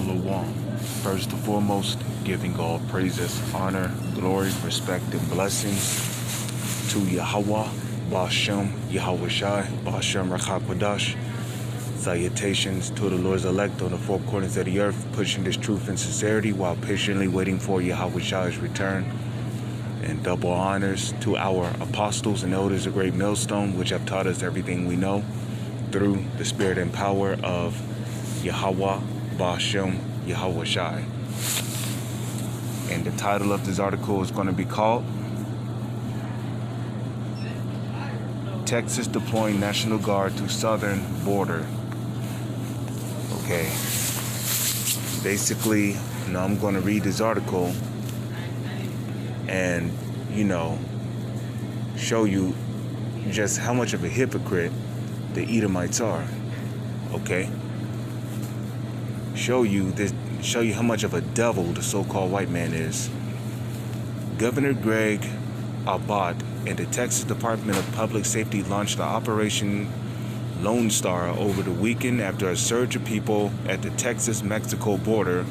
Shalom. First and foremost, giving all praises, honor, glory, respect, and blessings to Yahweh, Bashem, Yahweh Shai, Bashem Rachakwadash. Salutations to the Lord's elect on the four corners of the earth, pushing this truth and sincerity while patiently waiting for Yahweh Shai's return. And double honors to our apostles and elders of Great Millstone, which have taught us everything we know through the spirit and power of Yahweh, Bashem, Yahweh Shai. And the title of this article is going to be called Texas Deploying National Guard to Southern Border. Okay. Basically, I'm going to read this article and, show you just how much of a hypocrite the Edomites are. Okay? Show you how much of a devil the so-called white man is. Governor Greg Abbott and the Texas Department of Public Safety launched the Operation Lone Star over the weekend after a surge of people at the Texas-Mexico border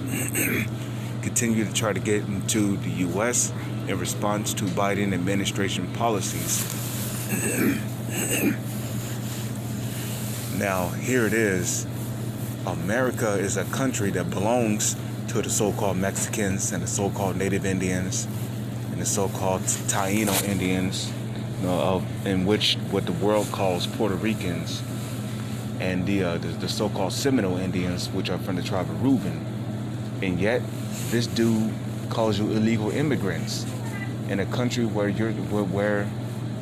continue to try to get into the U.S. in response to Biden administration policies. Now, here it is. America is a country that belongs to the so-called Mexicans and the so-called Native Indians and the so-called Taino Indians, in which what the world calls Puerto Ricans, and the so-called Seminole Indians, which are from the tribe of Reuben. And yet, this dude calls you illegal immigrants in a country where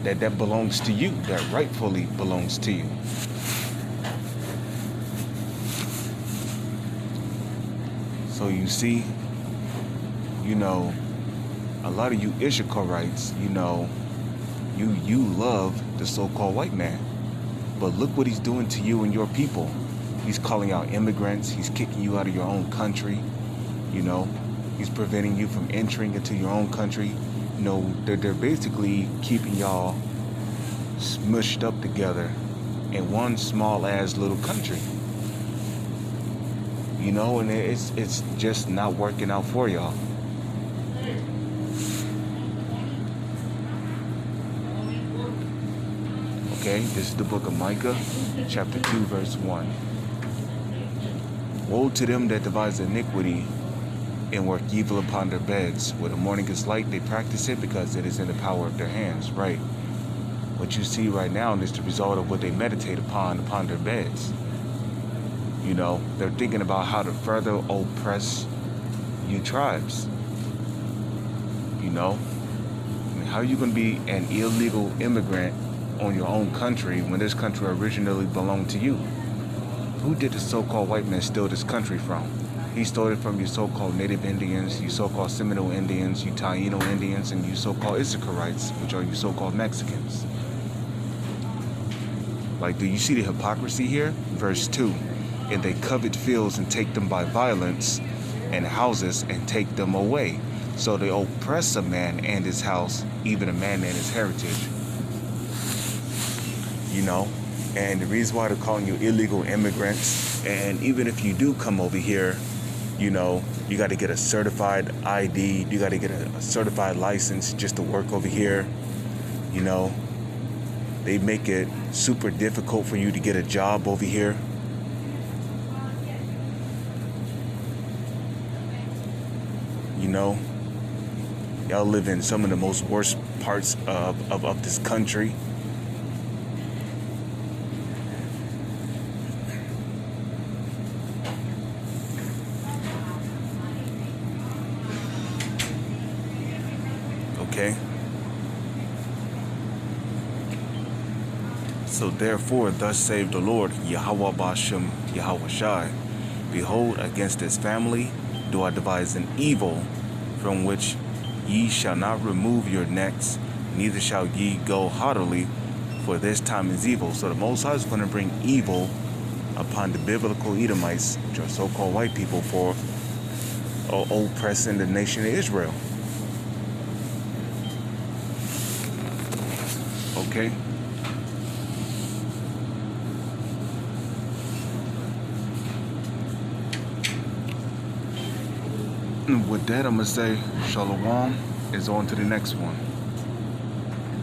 that belongs to you, that rightfully belongs to you. So you see, a lot of you Issacharites, you love the so-called white man. But look what he's doing to you and your people. He's calling out immigrants. He's kicking you out of your own country. He's preventing you from entering into your own country. They're basically keeping y'all smushed up together in one small-ass little country. And it's just not working out for y'all. Okay, this is the book of Micah, chapter 2, verse 1. Woe to them that devise iniquity and work evil upon their beds. When the morning is light, they practice it because it is in the power of their hands. Right. What you see right now is the result of what they meditate upon their beds. They're thinking about how to further oppress you tribes. How are you going to be an illegal immigrant on your own country when this country originally belonged to you? Who did the so-called white man steal this country from? He stole it from you so-called Native Indians, you so-called Seminole Indians, you Taino Indians, and you so-called Issacharites, which are you so-called Mexicans. Do you see the hypocrisy here? Verse 2. And they covet fields and take them by violence, and houses and take them away. So they oppress a man and his house, even a man and his heritage. And the reason why they're calling you illegal immigrants, and even if you do come over here, you got to get a certified ID, you got to get a certified license just to work over here. They make it super difficult for you to get a job over here. Y'all live in some of the most worst parts of this country. Okay? So therefore, thus saith the Lord, Yahweh Bashem, Yahweh Shai, behold, against this family do I devise an evil, from which ye shall not remove your necks, neither shall ye go haughtily, for this time is evil. So the Most High is going to bring evil upon the biblical Edomites, which are so-called white people, for oppressing the nation of Israel. Okay? With that, I'm going to say, Shalom is on to the next one.